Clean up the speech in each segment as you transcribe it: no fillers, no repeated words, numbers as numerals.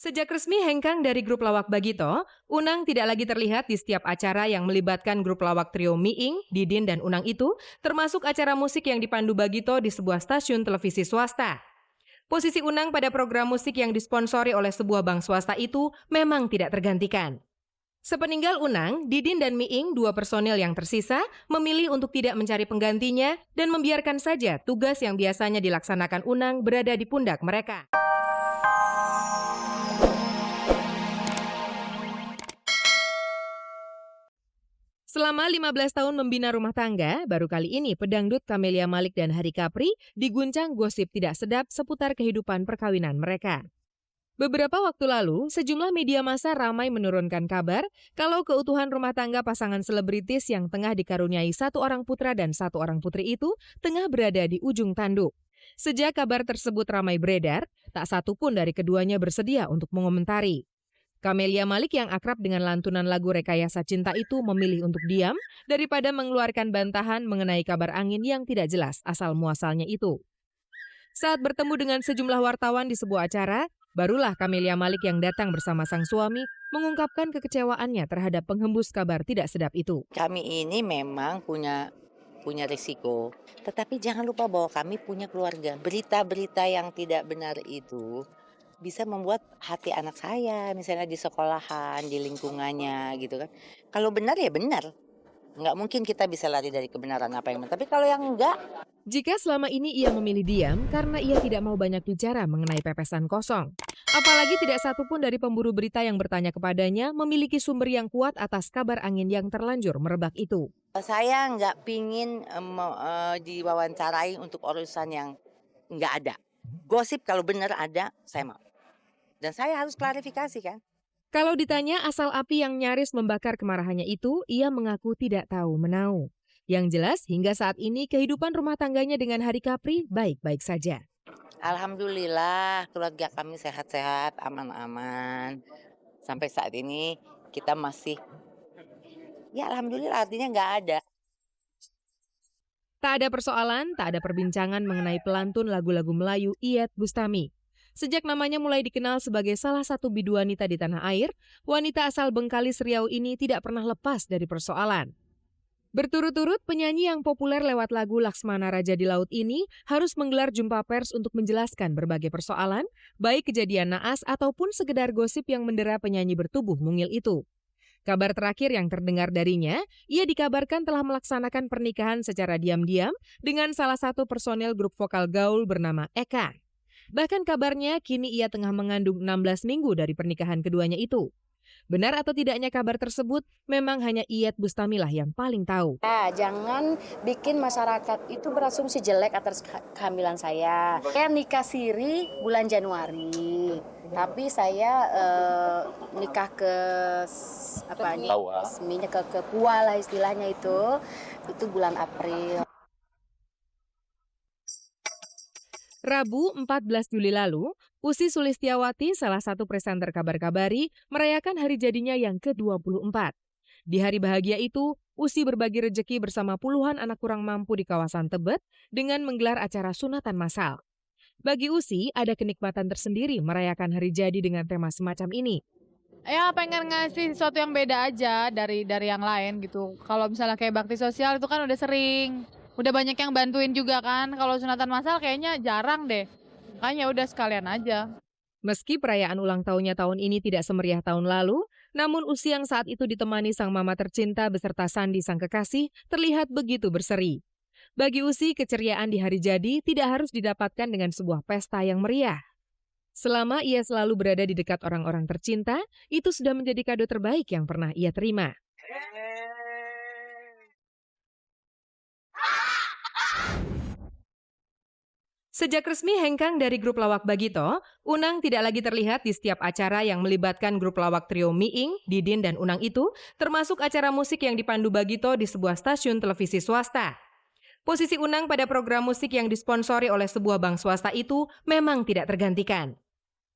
Sejak resmi hengkang dari grup lawak Bagito, Unang tidak lagi terlihat di setiap acara yang melibatkan grup lawak trio Miing, Didin, dan Unang itu, termasuk acara musik yang dipandu Bagito di sebuah stasiun televisi swasta. Posisi Unang pada program musik yang disponsori oleh sebuah bank swasta itu memang tidak tergantikan. Sepeninggal Unang, Didin dan Miing, dua personil yang tersisa, memilih untuk tidak mencari penggantinya dan membiarkan saja tugas yang biasanya dilaksanakan Unang berada di pundak mereka. Selama 15 tahun membina rumah tangga, baru kali ini pedangdut Camelia Malik dan Hari Capri diguncang gosip tidak sedap seputar kehidupan perkawinan mereka. Beberapa waktu lalu, sejumlah media massa ramai menurunkan kabar kalau keutuhan rumah tangga pasangan selebritis yang tengah dikaruniai satu orang putra dan satu orang putri itu tengah berada di ujung tanduk. Sejak kabar tersebut ramai beredar, tak satu pun dari keduanya bersedia untuk mengomentari. Camelia Malik yang akrab dengan lantunan lagu Rekayasa Cinta itu memilih untuk diam daripada mengeluarkan bantahan mengenai kabar angin yang tidak jelas asal-muasalnya itu. Saat bertemu dengan sejumlah wartawan di sebuah acara, barulah Camelia Malik yang datang bersama sang suami mengungkapkan kekecewaannya terhadap penghembus kabar tidak sedap itu. Kami ini memang punya risiko, tetapi jangan lupa bahwa kami punya keluarga. Berita-berita yang tidak benar itu bisa membuat hati anak saya, misalnya di sekolahan, di lingkungannya gitu kan. Kalau benar ya benar, nggak mungkin kita bisa lari dari kebenaran apa yang benar. Tapi kalau yang enggak, Jika selama ini ia memilih diam karena ia tidak mau banyak bicara mengenai pepesan kosong. Apalagi tidak satu pun dari pemburu berita yang bertanya kepadanya memiliki sumber yang kuat atas kabar angin yang terlanjur merebak itu. saya nggak pingin diwawancarai untuk urusan yang nggak ada. Gosip kalau benar ada, saya mau. Dan saya harus klarifikasi kan. Kalau ditanya asal api yang nyaris membakar kemarahannya itu, ia mengaku tidak tahu menau. Yang jelas, hingga saat ini kehidupan rumah tangganya dengan Hari Capri baik-baik saja. Alhamdulillah keluarga kami sehat-sehat, aman-aman. Sampai saat ini kita masih, ya alhamdulillah artinya nggak ada. Tak ada persoalan, tak ada perbincangan mengenai pelantun lagu-lagu Melayu Iyeth Bustami. Sejak namanya mulai dikenal sebagai salah satu bidu wanita di tanah air, wanita asal Bengkalis Riau ini tidak pernah lepas dari persoalan. Berturut-turut, penyanyi yang populer lewat lagu Laksmana Raja di Laut ini harus menggelar jumpa pers untuk menjelaskan berbagai persoalan, baik kejadian naas ataupun sekedar gosip yang mendera penyanyi bertubuh mungil itu. Kabar terakhir yang terdengar darinya, ia dikabarkan telah melaksanakan pernikahan secara diam-diam dengan salah satu personel grup vokal gaul bernama Eka. Bahkan kabarnya kini ia tengah mengandung 16 minggu dari pernikahan keduanya itu. Benar atau tidaknya kabar tersebut, memang hanya Iyeth Bustami lah yang paling tahu. Jangan bikin masyarakat itu berasumsi jelek atas kehamilan saya. Saya nikah siri bulan Januari, tapi saya nikah ke resminya ke Pua lah istilahnya itu bulan April. Rabu 14 Juli lalu, Ussy Sulistiawati, salah satu presenter Kabar Kabari, merayakan hari jadinya yang ke-24. Di hari bahagia itu, Ussy berbagi rejeki bersama puluhan anak kurang mampu di kawasan Tebet dengan menggelar acara sunatan massal. Bagi Ussy, ada kenikmatan tersendiri merayakan hari jadi dengan tema semacam ini. Ya pengen ngasih sesuatu yang beda aja dari yang lain gitu. Kalau misalnya kayak bakti sosial itu kan udah sering. Udah banyak yang bantuin juga kan. Kalau sunatan massal kayaknya jarang deh. Makanya udah sekalian aja. Meski perayaan ulang tahunnya tahun ini tidak semeriah tahun lalu, namun Ussy yang saat itu ditemani sang mama tercinta beserta Sandi sang kekasih terlihat begitu berseri. Bagi Ussy, keceriaan di hari jadi tidak harus didapatkan dengan sebuah pesta yang meriah. Selama ia selalu berada di dekat orang-orang tercinta, itu sudah menjadi kado terbaik yang pernah ia terima. Sejak resmi hengkang dari grup lawak Bagito, Unang tidak lagi terlihat di setiap acara yang melibatkan grup lawak trio Miing, Didin, dan Unang itu, termasuk acara musik yang dipandu Bagito di sebuah stasiun televisi swasta. Posisi Unang pada program musik yang disponsori oleh sebuah bank swasta itu memang tidak tergantikan.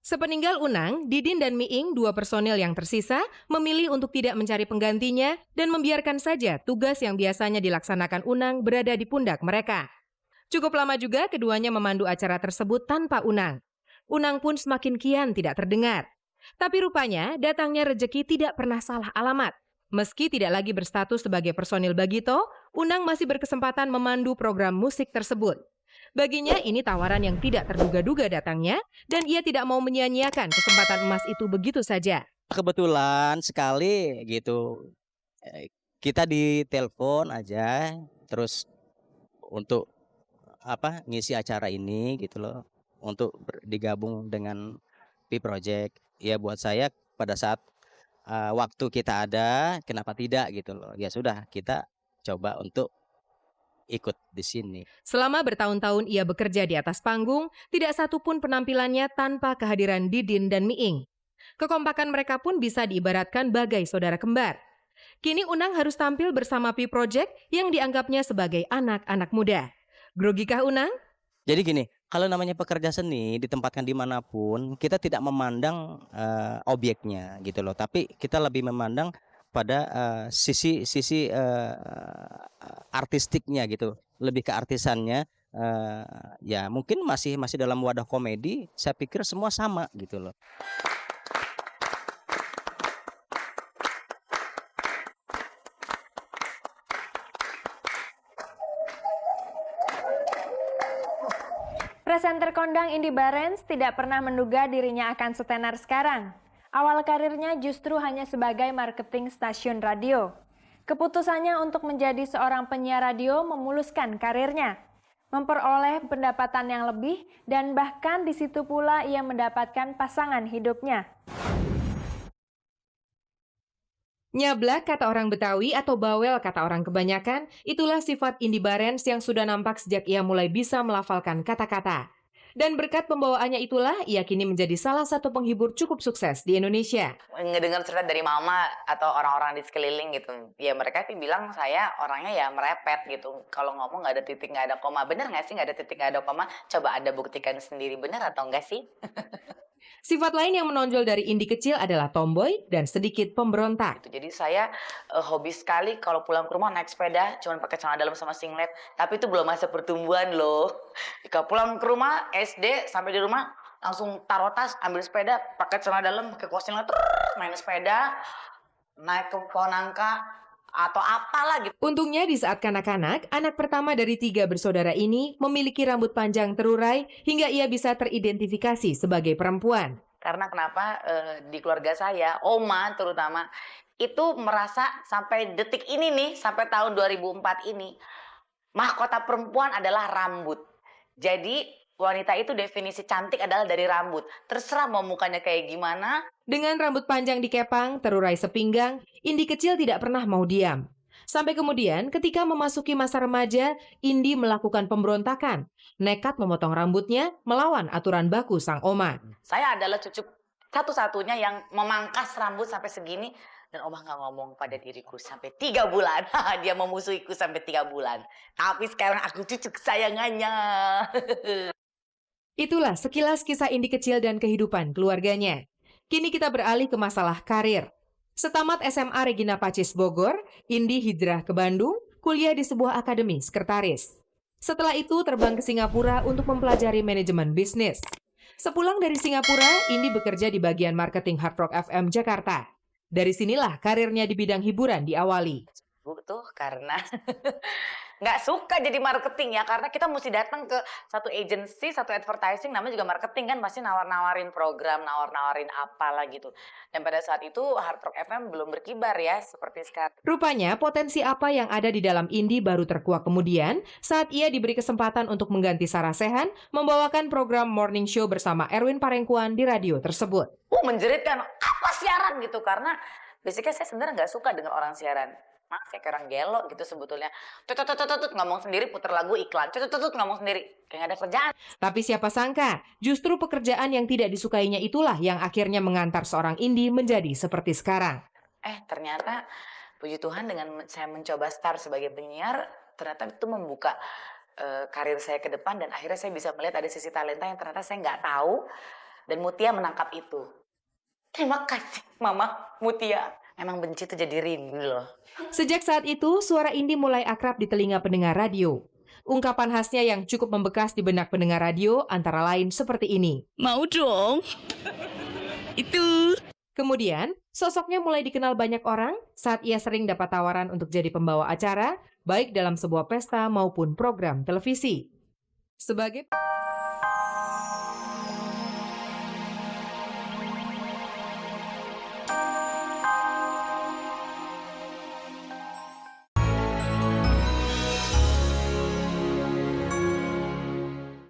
Sepeninggal Unang, Didin dan Miing, dua personil yang tersisa, memilih untuk tidak mencari penggantinya dan membiarkan saja tugas yang biasanya dilaksanakan Unang berada di pundak mereka. Cukup lama juga keduanya memandu acara tersebut tanpa Unang. Unang pun semakin kian tidak terdengar. Tapi rupanya datangnya rejeki tidak pernah salah alamat. Meski tidak lagi berstatus sebagai personil Bagito, Unang masih berkesempatan memandu program musik tersebut. Baginya ini tawaran yang tidak terduga-duga datangnya dan ia tidak mau menyia-nyiakan kesempatan emas itu begitu saja. Kebetulan sekali gitu, kita ditelepon aja terus untuk ngisi acara ini gitu loh, untuk digabung dengan P-Project. Ya buat saya pada saat waktu kita ada, kenapa tidak gitu loh. Ya sudah, kita coba untuk ikut di sini. Selama bertahun-tahun ia bekerja di atas panggung, tidak satu pun penampilannya tanpa kehadiran Didin dan Miing. Kekompakan mereka pun bisa diibaratkan bagai saudara kembar. Kini Unang harus tampil bersama P-Project yang dianggapnya sebagai anak-anak muda. Grogikah Unang? Jadi gini, kalau namanya pekerja seni ditempatkan dimanapun, kita tidak memandang objeknya gitu loh, tapi kita lebih memandang pada sisi artistiknya gitu, lebih ke artisannya. Ya mungkin masih dalam wadah komedi, saya pikir semua sama gitu loh. Presenter kondang Indy Barens tidak pernah menduga dirinya akan setenar sekarang. Awal karirnya justru hanya sebagai marketing stasiun radio. Keputusannya untuk menjadi seorang penyiar radio memuluskan karirnya, memperoleh pendapatan yang lebih, dan bahkan di situ pula ia mendapatkan pasangan hidupnya. Nyablak kata orang Betawi atau bawel kata orang kebanyakan, itulah sifat Indy Barens yang sudah nampak sejak ia mulai bisa melafalkan kata-kata. Dan berkat pembawaannya itulah ia kini menjadi salah satu penghibur cukup sukses di Indonesia. Ngedengar cerita dari mama atau orang-orang di sekeliling gitu, ya mereka sih bilang saya orangnya ya merepet gitu. Kalau ngomong nggak ada titik, nggak ada koma. Bener nggak sih nggak ada titik, nggak ada koma? Coba Anda buktikan sendiri, bener atau enggak sih? Sifat lain yang menonjol dari Indy kecil adalah tomboy dan sedikit pemberontak. Jadi saya hobi sekali kalau pulang ke rumah naik sepeda, cuma pakai celana dalam sama singlet. Tapi itu belum masa pertumbuhan loh. Jika pulang ke rumah SD sampai di rumah langsung taruh tas, ambil sepeda, pakai celana dalam, pakai kaos singlet, main sepeda, naik ke pohon nangka atau apalah gitu. Untungnya di saat kanak-kanak, anak pertama dari 3 bersaudara ini memiliki rambut panjang terurai hingga ia bisa teridentifikasi sebagai perempuan. Karena kenapa di keluarga saya, oma terutama, itu merasa sampai detik ini nih, sampai tahun 2004 ini, mahkota perempuan adalah rambut. Jadi wanita itu definisi cantik adalah dari rambut. Terserah mau mukanya kayak gimana. Dengan rambut panjang dikepang, terurai sepinggang, Indy kecil tidak pernah mau diam. Sampai kemudian ketika memasuki masa remaja, Indy melakukan pemberontakan. Nekat memotong rambutnya melawan aturan baku sang oma. Saya adalah cucu satu-satunya yang memangkas rambut sampai segini. Dan oma gak ngomong pada diriku sampai 3 bulan. Dia memusuhiku sampai 3 bulan. Tapi sekarang aku cucu kesayangannya. Itulah sekilas kisah Indy kecil dan kehidupan keluarganya. Kini kita beralih ke masalah karir. Setamat SMA Regina Pacis Bogor, Indy hijrah ke Bandung, kuliah di sebuah akademi sekretaris. Setelah itu terbang ke Singapura untuk mempelajari manajemen bisnis. Sepulang dari Singapura, Indy bekerja di bagian marketing Hard Rock FM Jakarta. Dari sinilah karirnya di bidang hiburan diawali. Tuh karena nggak suka jadi marketing ya, karena kita mesti datang ke satu agency, satu advertising, namanya juga marketing kan, pasti nawar-nawarin program, nawar-nawarin apalah gitu. Dan pada saat itu Hard Rock FM belum berkibar ya seperti sekarang. Rupanya potensi apa yang ada di dalam Indy baru terkuak kemudian saat ia diberi kesempatan untuk mengganti Sarah Sechan membawakan program morning show bersama Erwin Parengkuan di radio tersebut. Menjeritkan, apa siaran gitu, karena basicnya saya sebenarnya nggak suka dengan orang siaran. Maaf, kayak orang gelo gitu sebetulnya. Tutut ngomong sendiri, puter lagu iklan. Tutut ngomong sendiri, kayak nggak ada kerjaan. Tapi siapa sangka, justru pekerjaan yang tidak disukainya itulah yang akhirnya mengantar seorang Indy menjadi seperti sekarang. Ternyata puji Tuhan dengan saya mencoba start sebagai penyiar, ternyata itu membuka karir saya ke depan, dan akhirnya saya bisa melihat ada sisi talenta yang ternyata saya nggak tahu, dan Mutia menangkap itu. Terima kasih Mama Mutia. Emang benci itu jadi rindu loh. Sejak saat itu, suara Indy mulai akrab di telinga pendengar radio. Ungkapan khasnya yang cukup membekas di benak pendengar radio antara lain seperti ini. Mau dong? Itu. Kemudian, sosoknya mulai dikenal banyak orang saat ia sering dapat tawaran untuk jadi pembawa acara, baik dalam sebuah pesta maupun program televisi. Sebagai